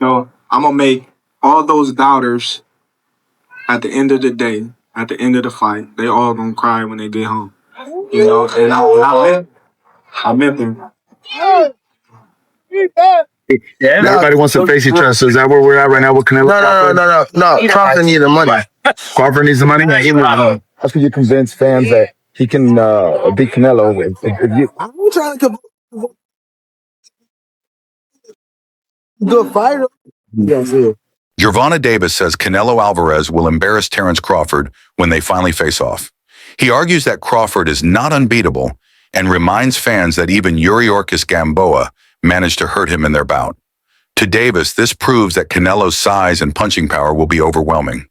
So I'm gonna make all those doubters at the end of the day, at the end of the fight, they all gonna cry when they get home. You know, and I meant them. Yeah, everybody wants to face each other. So is that where we're at right now with Canelo? No. Crawford needs the money. Crawford needs the money. How can you convince fans that he can beat Canelo? If you, I'm trying to good fighter. Yes, yeah. Gervonta Davis says Canelo Alvarez will embarrass Terence Crawford when they finally face off. He argues that Crawford is not unbeatable and reminds fans that even Yuriorkis Gamboa managed to hurt him in their bout. To Davis, this proves that Canelo's size and punching power will be overwhelming.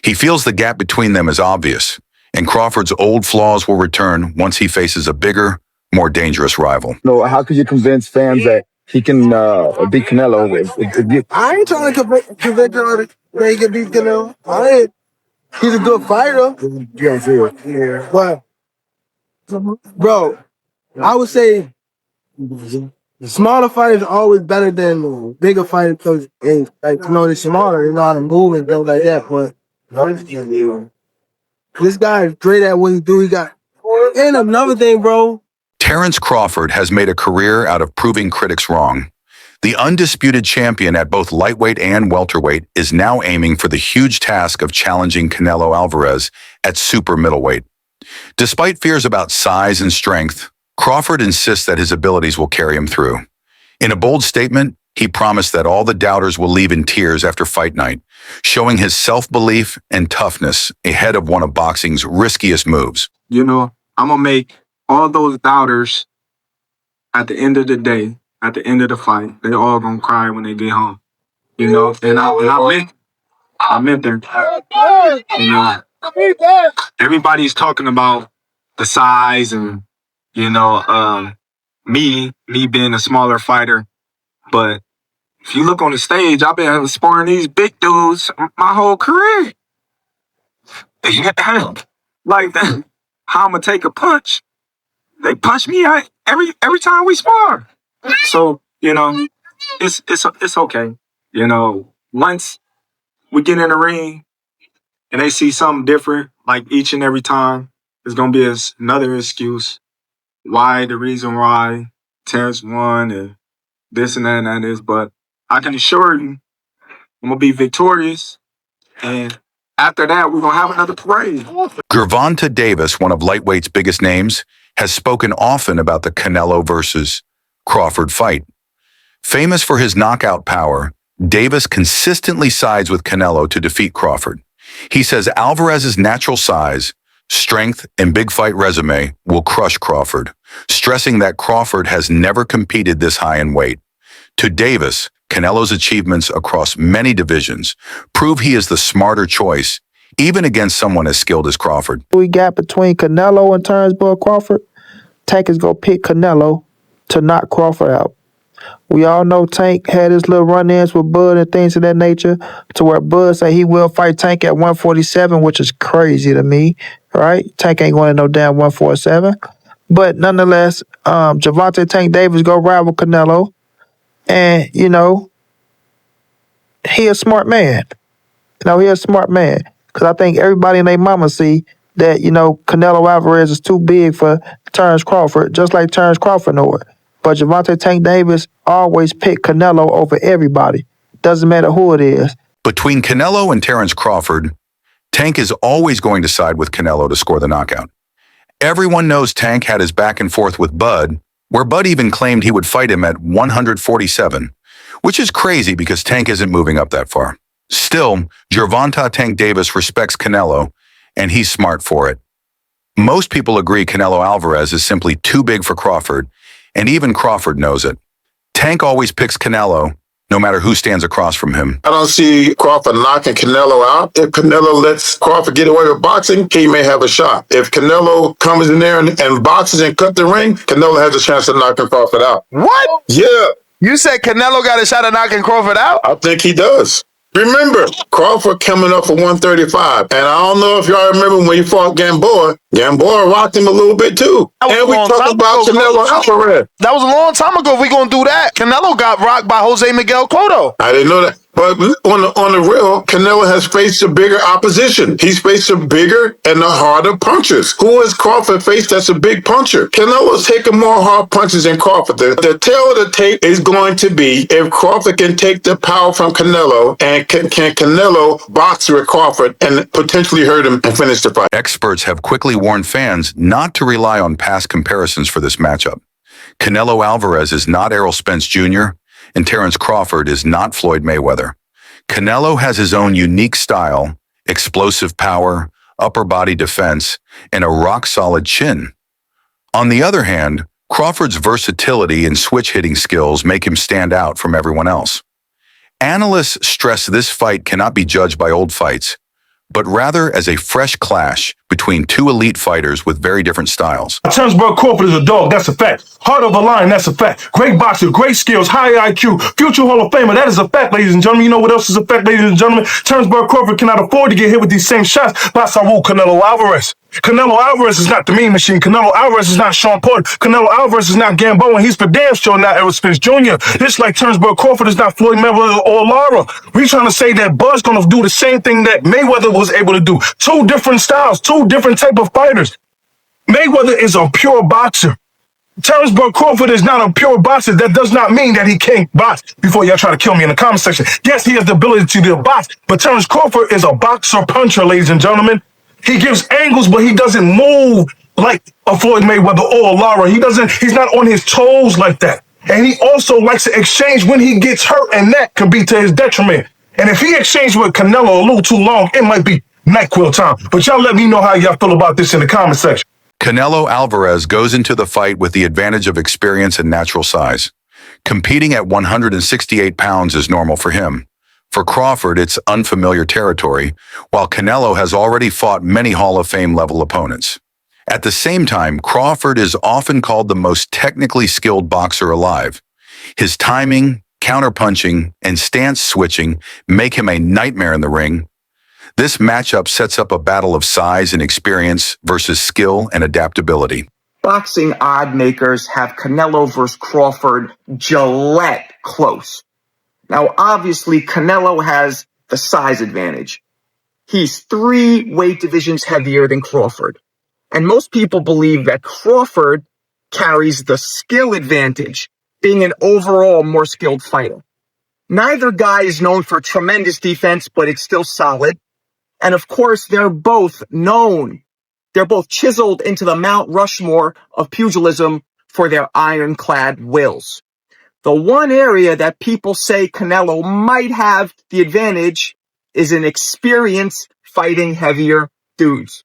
He feels the gap between them is obvious, and Crawford's old flaws will return once he faces a bigger, more dangerous rival. no, how could you convince fans that he can beat Canelo? If you, I ain't trying to convince y'all that they can beat Canelo. He's a good fighter. yes, Yeah. But, bro, I would say smaller fighters are always better than bigger fighters because they're smaller, they know how to move and stuff like that. But this guy is great at what he do. And another thing, bro. Terence Crawford has made a career out of proving critics wrong. The undisputed champion at both lightweight and welterweight is now aiming for the huge task of challenging Canelo Alvarez at super middleweight. Despite fears about size and strength, Crawford insists that his abilities will carry him through. In a bold statement, he promised that all the doubters will leave in tears after fight night, showing his self-belief and toughness ahead of one of boxing's riskiest moves. You know, I'm gonna make all those doubters at the end of the day, at the end of the fight, they all gonna cry when they get home. You know, and I meant them. You know, everybody's talking about the size and me being a smaller fighter, but if you look on the stage, I've been sparring these big dudes my whole career. Like that, how I'm gonna take a punch? They punch me every time we spar. So it's okay. You know, once we get in the ring and they see something different, like each and every time, it's gonna be another excuse why the reason why Terence won and this and that and that is. But I can assure you, I'm gonna be victorious, and after that, we're gonna have another parade. Gervonta Davis, one of lightweight's biggest names, has spoken often about the Canelo versus Crawford fight. Famous for his knockout power, Davis consistently sides with Canelo to defeat Crawford. He says Alvarez's natural size, strength, and big fight resume will crush Crawford, stressing that Crawford has never competed this high in weight. To Davis, Canelo's achievements across many divisions prove he is the smarter choice, even against someone as skilled as Crawford. We got between Canelo and Terence Crawford. Tank is going to pick Canelo to knock Crawford out. We all know Tank had his little run-ins with Bud and things of that nature, to where Bud said he will fight Tank at 147, which is crazy to me, right? Tank ain't going to no damn 147. But nonetheless, Gervonta Tank Davis go ride with Canelo. And, he a smart man. He a smart man. Because I think everybody and their mama see that, Canelo Alvarez is too big for Terence Crawford, just like Terence Crawford knew it. But Gervonta Tank Davis always picked Canelo over everybody. Doesn't matter who it is. Between Canelo and Terence Crawford, Tank is always going to side with Canelo to score the knockout. Everyone knows Tank had his back and forth with Bud, where Bud even claimed he would fight him at 147, which is crazy because Tank isn't moving up that far. Still, Gervonta Tank Davis respects Canelo, and he's smart for it. Most people agree Canelo Alvarez is simply too big for Crawford, and even Crawford knows it. Tank always picks Canelo, no matter who stands across from him. I don't see Crawford knocking Canelo out. If Canelo lets Crawford get away with boxing, he may have a shot. If Canelo comes in there and boxes and cut the ring, Canelo has a chance of knocking Crawford out. What? Yeah. You said Canelo got a shot at knocking Crawford out? I think he does. Remember, Crawford coming up for 135. And I don't know if y'all remember when he fought Gamboa. Gamboa rocked him a little bit too. And we talking about Canelo Alvarez. That was a long time ago. If we gonna do that, Canelo got rocked by Jose Miguel Cotto. I didn't know that. But on the real, Canelo has faced a bigger opposition. He's faced a bigger and a harder punchers. Who has Crawford faced that's a big puncher? Canelo's taking more hard punches than Crawford. The tail of the tape is going to be if Crawford can take the power from Canelo and can Canelo box with Crawford and potentially hurt him and finish the fight. Experts have quickly warned fans not to rely on past comparisons for this matchup. Canelo Alvarez is not Errol Spence Jr., and Terence Crawford is not Floyd Mayweather. Canelo has his own unique style, explosive power, upper body defense, and a rock-solid chin. On the other hand, Crawford's versatility and switch-hitting skills make him stand out from everyone else. Analysts stress this fight cannot be judged by old fights, but rather as a fresh clash between two elite fighters with very different styles. Terence Crawford is a dog, that's a fact. Heart of a lion, that's a fact. Great boxer, great skills, high IQ, future Hall of Famer, that is a fact, ladies and gentlemen. You know what else is a fact, ladies and gentlemen? Terence Crawford cannot afford to get hit with these same shots by Saul Canelo Alvarez. Canelo Alvarez is not the mean machine. Canelo Alvarez is not Sean Porter. Canelo Alvarez is not Gamboa, and he's for damn sure not Errol Spence Jr. Just like Terence Crawford is not Floyd Mayweather or Lara. We trying to say that Bud's gonna do the same thing that Mayweather was able to do. Two different styles, two different type of fighters. Mayweather is a pure boxer. Terence Crawford is not a pure boxer. That does not mean that he can't box. Before y'all try to kill me in the comment section. Yes, he has the ability to box, but Terence Crawford is a boxer puncher, ladies and gentlemen. He gives angles, but he doesn't move like a Floyd Mayweather or a Lara. He's not on his toes like that. And he also likes to exchange when he gets hurt, and that can be to his detriment. And if he exchanged with Canelo a little too long, it might be NyQuil time. But y'all let me know how y'all feel about this in the comment section. Canelo Alvarez goes into the fight with the advantage of experience and natural size. Competing at 168 pounds is normal for him. For Crawford, it's unfamiliar territory, while Canelo has already fought many Hall of Fame level opponents. At the same time, Crawford is often called the most technically skilled boxer alive. His timing, counterpunching, and stance switching make him a nightmare in the ring. This matchup sets up a battle of size and experience versus skill and adaptability. Boxing odd makers have Canelo versus Crawford Gillette close. Now, obviously, Canelo has the size advantage. He's 3 weight divisions heavier than Crawford. And most people believe that Crawford carries the skill advantage, being an overall more skilled fighter. Neither guy is known for tremendous defense, but it's still solid. And of course, they're both chiseled into the Mount Rushmore of pugilism for their ironclad wills. The one area that people say Canelo might have the advantage is in experience fighting heavier dudes.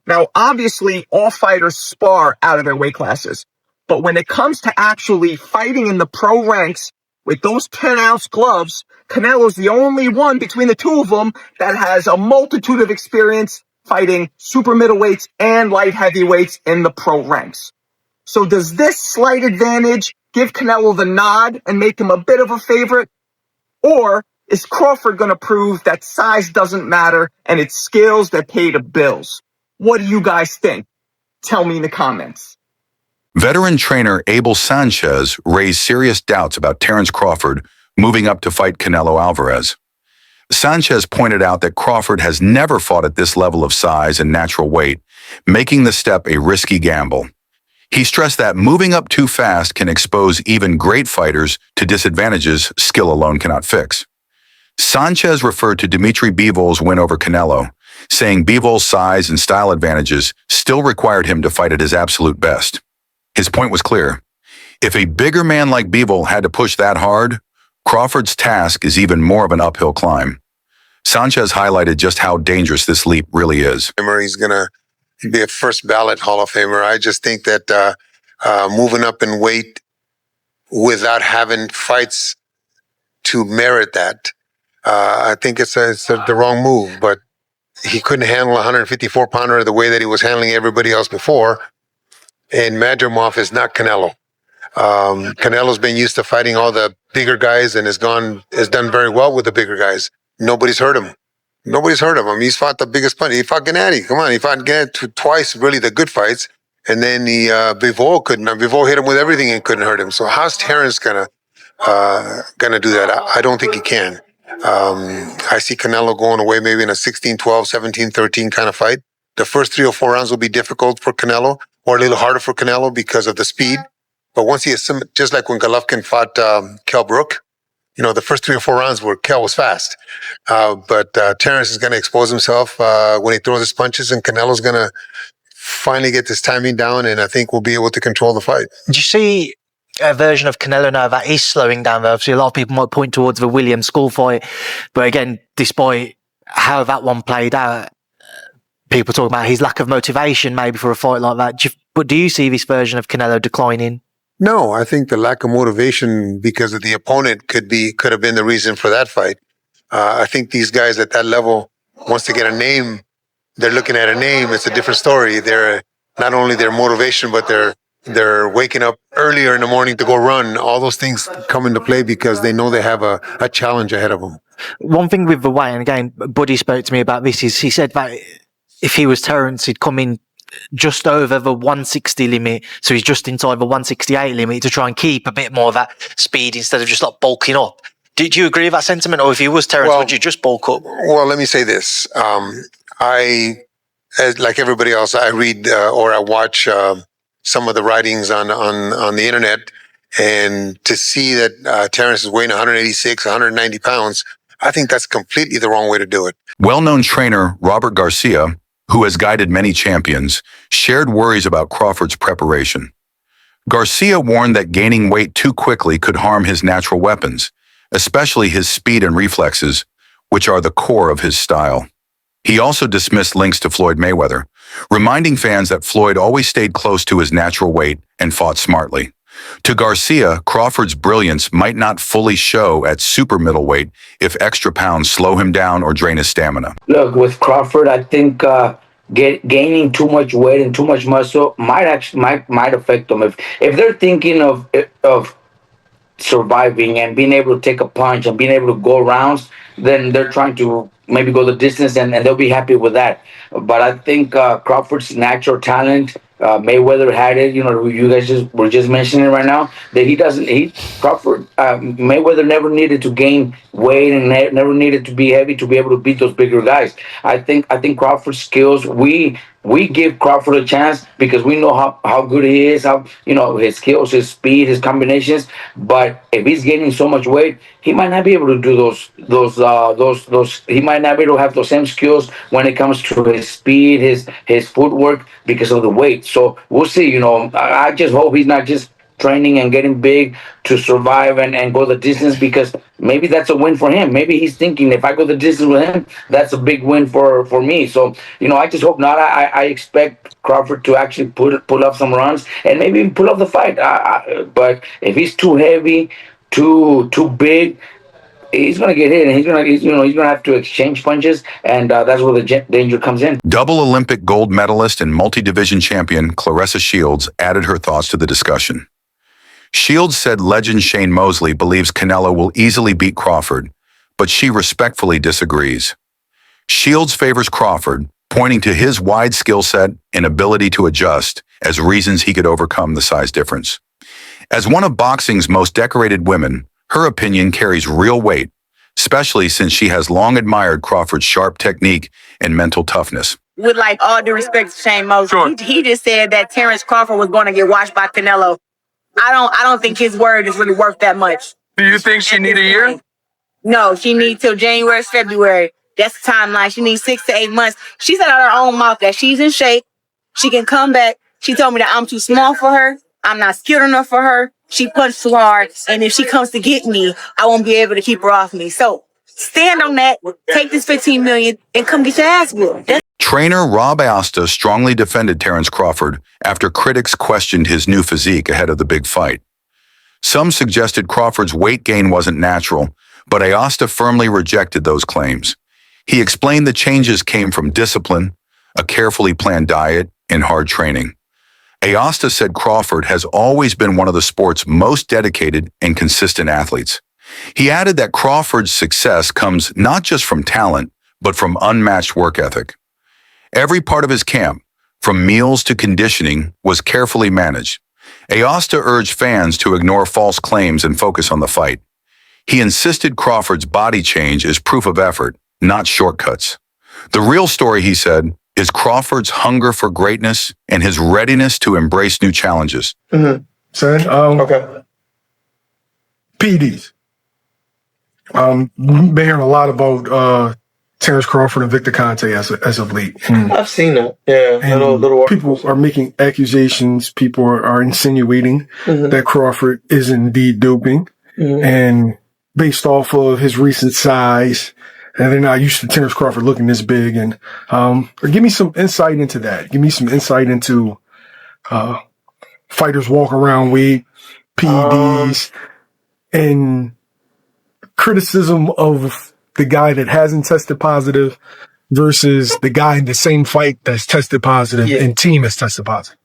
Now, obviously, all fighters spar out of their weight classes. But when it comes to actually fighting in the pro ranks with those 10-ounce gloves, Canelo's the only one between the two of them that has a multitude of experience fighting super middleweights and light heavyweights in the pro ranks. So does this slight advantage give Canelo the nod and make him a bit of a favorite? Or is Crawford going to prove that size doesn't matter and it's skills that pay the bills? What do you guys think? Tell me in the comments. Veteran trainer Abel Sanchez raised serious doubts about Terence Crawford moving up to fight Canelo Alvarez. Sanchez pointed out that Crawford has never fought at this level of size and natural weight, making the step a risky gamble. He stressed that moving up too fast can expose even great fighters to disadvantages skill alone cannot fix. Sanchez referred to Dimitri Bivol's win over Canelo, saying Bivol's size and style advantages still required him to fight at his absolute best. His point was clear. If a bigger man like Bivol had to push that hard, Crawford's task is even more of an uphill climb. Sanchez highlighted just how dangerous this leap really is. He's going to be a first ballot Hall of Famer. I just think that moving up in weight without having fights to merit that, I think it's the wrong move. But he couldn't handle a 154-pounder the way that he was handling everybody else before. And Madrimov is not Canelo. Canelo's been used to fighting all the bigger guys and has done very well with the bigger guys. nobody's hurt him. Nobody's heard of him. He's fought the biggest punch. He fought Gennady. Come on, he fought Gennady twice, really the good fights. And then Bivol couldn't. Bivol hit him with everything and couldn't hurt him. So how's Terence gonna do that? I don't think he can. I see Canelo going away maybe in a 16-12, 17-13 kind of fight. The first 3 or 4 rounds will be difficult for Canelo, or a little harder for Canelo because of the speed. But once he just like when Golovkin fought Kell Brook, you know, the first 3 or 4 rounds where Kell was fast. But Terence is going to expose himself when he throws his punches, and Canelo's going to finally get this timing down, and I think we'll be able to control the fight. Do you see a version of Canelo now that is slowing down? Obviously, a lot of people might point towards the Williams School fight, but again, despite how that one played out, people talk about his lack of motivation maybe for a fight like that. But do you see this version of Canelo declining? No, I think the lack of motivation because of the opponent could have been the reason for that fight. I think these guys at that level, once they get a name, they're looking at a name. It's a different story. They're not only their motivation, but they're waking up earlier in the morning to go run. All those things come into play because they know they have a challenge ahead of them. One thing with the weight, and again, Buddy spoke to me about this, is he said that if he was Terence, he'd come in just over the 160 limit, so he's just inside the 168 limit to try and keep a bit more of that speed instead of just like bulking up. Did you agree with that sentiment, or if he was Terence, would you just bulk up? Well, let me say this. As like everybody else, I read or I watch some of the writings on the internet, and to see that Terence is weighing 186, 190 pounds, I think that's completely the wrong way to do it. Well-known trainer Robert Garcia, who has guided many champions, shared worries about Crawford's preparation. Garcia warned that gaining weight too quickly could harm his natural weapons, especially his speed and reflexes, which are the core of his style. He also dismissed links to Floyd Mayweather, reminding fans that Floyd always stayed close to his natural weight and fought smartly. To Garcia, Crawford's brilliance might not fully show at super middleweight if extra pounds slow him down or drain his stamina. Look, with Crawford, I think gaining too much weight and too much muscle might affect them. If they're thinking of surviving and being able to take a punch and being able to go rounds, then they're trying to maybe go the distance, and they'll be happy with that. But I think Crawford's natural talent, Mayweather had it. You know, you guys were just mentioning right now that Mayweather never needed to gain weight and never needed to be heavy to be able to beat those bigger guys. I think Crawford's skills, we give Crawford a chance because we know how good he is, how, you know, his skills, his speed, his combinations. But if he's gaining so much weight, he might not be able to do those. He might not be able to have those same skills when it comes to his speed, his footwork, because of the weight. So we'll see. You know, I just hope he's not just training and getting big to survive and go the distance, because maybe that's a win for him. Maybe he's thinking, if I go the distance with him, that's a big win for me. So, you know, I just hope not. I expect Crawford to actually pull up some runs and maybe even pull up the fight. But if he's too heavy, too big, he's gonna get hit, and he's gonna have to exchange punches, and that's where the danger comes in. Double Olympic gold medalist and multi-division champion Claressa Shields added her thoughts to the discussion. Shields said legend Shane Mosley believes Canelo will easily beat Crawford, but she respectfully disagrees. Shields favors Crawford, pointing to his wide skill set and ability to adjust as reasons he could overcome the size difference. As one of boxing's most decorated women, her opinion carries real weight, especially since she has long admired Crawford's sharp technique and mental toughness. With like all due respect to Shane Mosley, Sure. he just said that Terence Crawford was going to get watched by Canelo. I don't think his word is really worth that much. Do you think she need a year? No, she needs till January, February. That's the timeline. She needs 6 to 8 months. She said out of her own mouth that she's in shape. She can come back. She told me that I'm too small for her. I'm not skilled enough for her. She punched too hard. And if she comes to get me, I won't be able to keep her off me. So stand on that. Take this $15 million and come get your ass whooped. Trainer Rob Aosta strongly defended Terence Crawford after critics questioned his new physique ahead of the big fight. Some suggested Crawford's weight gain wasn't natural, but Aosta firmly rejected those claims. He explained the changes came from discipline, a carefully planned diet, and hard training. Aosta said Crawford has always been one of the sport's most dedicated and consistent athletes. He added that Crawford's success comes not just from talent, but from unmatched work ethic. Every part of his camp, from meals to conditioning, was carefully managed. Aosta urged fans to ignore false claims and focus on the fight. He insisted Crawford's body change is proof of effort, not shortcuts. The real story, he said, is Crawford's hunger for greatness and his readiness to embrace new challenges. Son, okay. PEDs. Been hearing a lot about Terence Crawford and Victor Conte as of late. I've seen that. Yeah, little people are making accusations. People are insinuating that Crawford is indeed doping, and based off of his recent size, and they're not used to Terence Crawford looking this big. And give me some insight into that. Give me some insight into fighters walk around weight, PEDs, and criticism of the guy that hasn't tested positive versus the guy in the same fight that's tested positive and team has tested positive.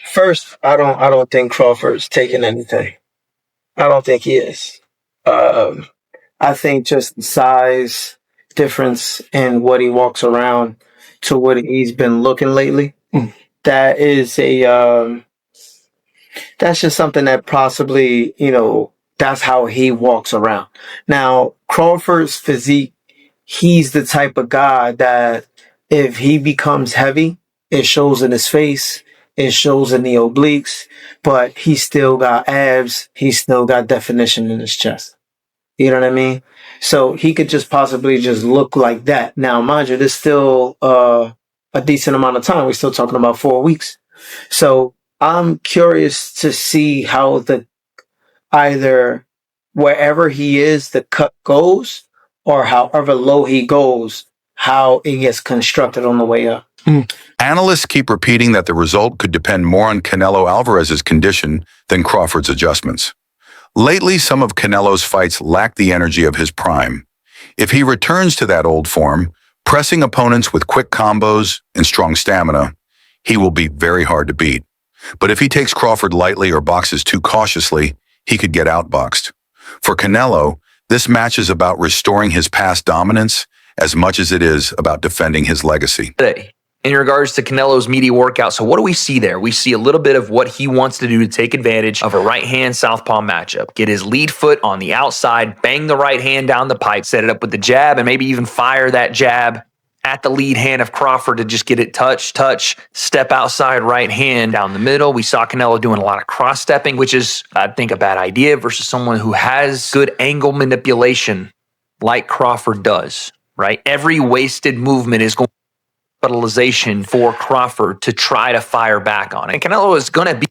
First, I don't think Crawford's taking anything. I don't think he is. I think just the size difference in what he walks around to what he's been looking lately. That is that's just something that possibly, that's how he walks around. Now, Crawford's physique, he's the type of guy that if he becomes heavy, it shows in his face, it shows in the obliques, but he still got abs, he still got definition in his chest. You know what I mean? So he could just possibly just look like that. Now, mind you, there's still a decent amount of time. We're still talking about 4 weeks. So I'm curious to see how either wherever he is, the cut goes, or however low he goes, how it gets constructed on the way up. Analysts keep repeating that the result could depend more on Canelo Alvarez's condition than Crawford's adjustments. Lately, some of Canelo's fights lack the energy of his prime. If he returns to that old form, pressing opponents with quick combos and strong stamina, he will be very hard to beat. But if he takes Crawford lightly or boxes too cautiously, he could get outboxed. For Canelo, this match is about restoring his past dominance as much as it is about defending his legacy. Today, in regards to Canelo's media workout, so what do we see there? We see a little bit of what he wants to do to take advantage of a right-hand southpaw matchup. Get his lead foot on the outside, bang the right hand down the pipe, set it up with the jab, and maybe even fire that jab at the lead hand of Crawford to just get it touch, step outside right hand down the middle. We saw Canelo doing a lot of cross-stepping, which is, I think, a bad idea versus someone who has good angle manipulation like Crawford does, right? Every wasted movement is going capitalization for Crawford to try to fire back on it. And Canelo is going to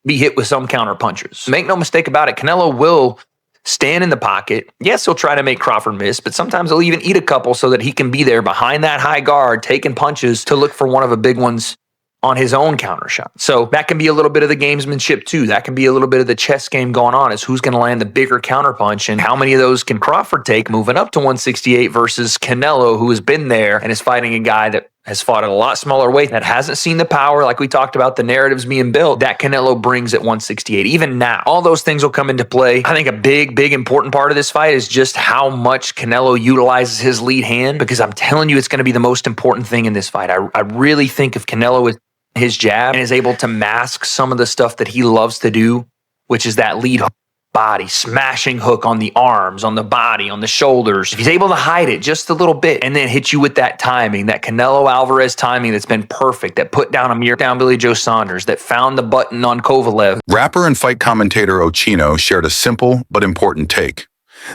be hit with some counter punches. Make no mistake about it, Canelo will stand in the pocket. Yes, he'll try to make Crawford miss, but sometimes he'll even eat a couple so that he can be there behind that high guard, taking punches to look for one of the big ones on his own counter shot. So that can be a little bit of the gamesmanship too. That can be a little bit of the chess game going on, is who's going to land the bigger counter punch and how many of those can Crawford take moving up to 168 versus Canelo, who has been there and is fighting a guy that has fought at a lot smaller weight, that hasn't seen the power, like we talked about, the narratives being built, that Canelo brings at 168. Even now, all those things will come into play. I think a big important part of this fight is just how much Canelo utilizes his lead hand, because I'm telling you, it's going to be the most important thing in this fight. I really think if Canelo is his jab and is able to mask some of the stuff that he loves to do, which is that lead hook, body, smashing hook on the arms, on the body, on the shoulders. If he's able to hide it just a little bit and then hit you with that timing, that Canelo Alvarez timing that's been perfect, that put down Billy Joe Saunders, that found the button on Kovalev. Rapper and fight commentator Ochino shared a simple but important take.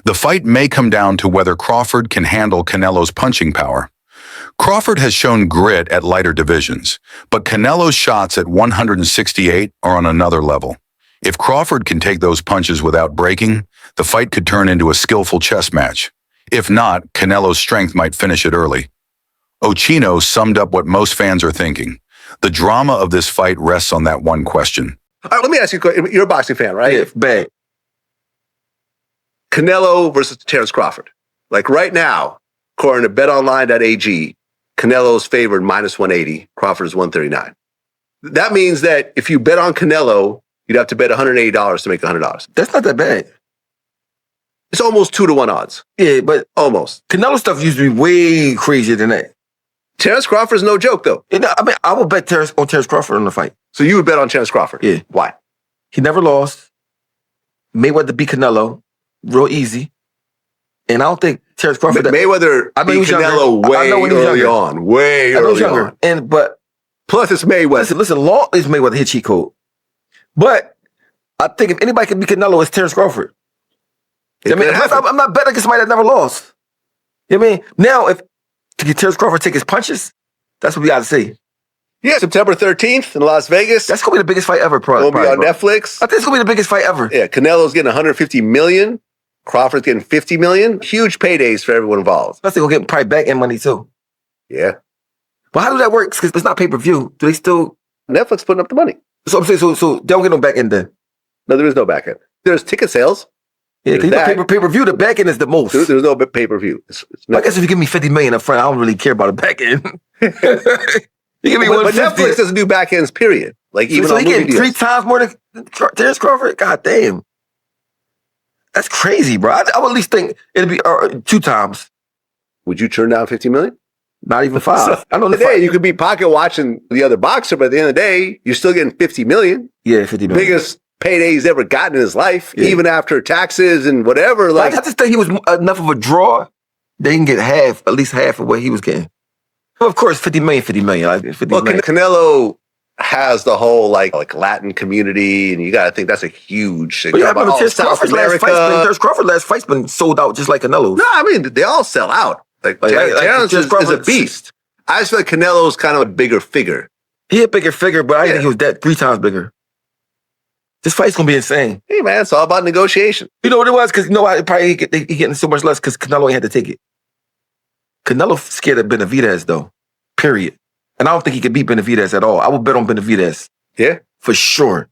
The fight may come down to whether Crawford can handle Canelo's punching power. Crawford has shown grit at lighter divisions, but Canelo's shots at 168 are on another level. If Crawford can take those punches without breaking, the fight could turn into a skillful chess match. If not, Canelo's strength might finish it early. Ochino summed up what most fans are thinking. The drama of this fight rests on that one question. All right, let me ask you a question. You're a boxing fan, right? Yeah, bang. Canelo versus Terence Crawford. Like right now, according to betonline.ag, Canelo's favored -180, Crawford is 139. That means that if you bet on Canelo, You'd have to bet $180 to make $100. That's not that bad. It's almost 2-to-1 odds. Yeah, but Almost. Canelo stuff used to be way crazier than that. Terence Crawford's no joke, though. I mean, I would bet Terence Crawford on the fight. So you would bet on Terence Crawford? Yeah. Why? He never lost. Mayweather beat Canelo real easy. And I don't think Terence Crawford... Mayweather beat Canelo way early on. Way early on. But plus it's Mayweather. Listen, Law is Mayweather hit cheat code. But I think if anybody can beat Canelo, it's Terence Crawford. I'm not betting against somebody that never lost. You know what I mean? Now, if Terence Crawford take his punches, that's what we got to see. Yeah, September 13th in Las Vegas. That's going to be the biggest fight ever, probably. It'll be on Netflix. I think it's going to be the biggest fight ever. Yeah, Canelo's getting $150 million. Crawford's getting $50 million. Huge paydays for everyone involved. Plus, they're going to get probably back-end money, too. Yeah. But how does that work? Because it's not pay-per-view. Do they still... Netflix putting up the money. So I'm saying, so they don't get no back-end then? No, there is no back-end. There's ticket sales. Yeah, because pay-per-view, the back-end is the most. There's no pay-per-view. I guess if you give me $50 million up front, I don't really care about a back-end. You give me but Netflix doesn't do back ends, period. Like even so on he getting movie 3 deals. times more than Terence Crawford? God damn. That's crazy, bro. I would at least think it'd be 2 times. Would you turn down $50 million? Not even 5. So, I know today you could be pocket watching the other boxer, but at the end of the day, you're still getting $50 million. Yeah, $50 million. Biggest payday he's ever gotten in his life, even after taxes and whatever. Like I just think he was enough of a draw. They can get at least half of what he was getting. Well, of course, $50 million. Canelo has the whole like Latin community, and you got to think that's a huge thing. But yeah, but Terence Crawford's last fight's been sold out just like Canelo's. No, I mean, they all sell out. Terence is a beast. I just feel like Canelo's kind of a bigger figure. He a bigger figure, but I think he was 3 times bigger. This fight's going to be insane. Hey, man, it's all about negotiation. You know what it was? Because probably he getting so much less because Canelo ain't had to take it. Canelo scared of Benavidez, though. Period. And I don't think he could beat Benavidez at all. I would bet on Benavidez. Yeah? For sure.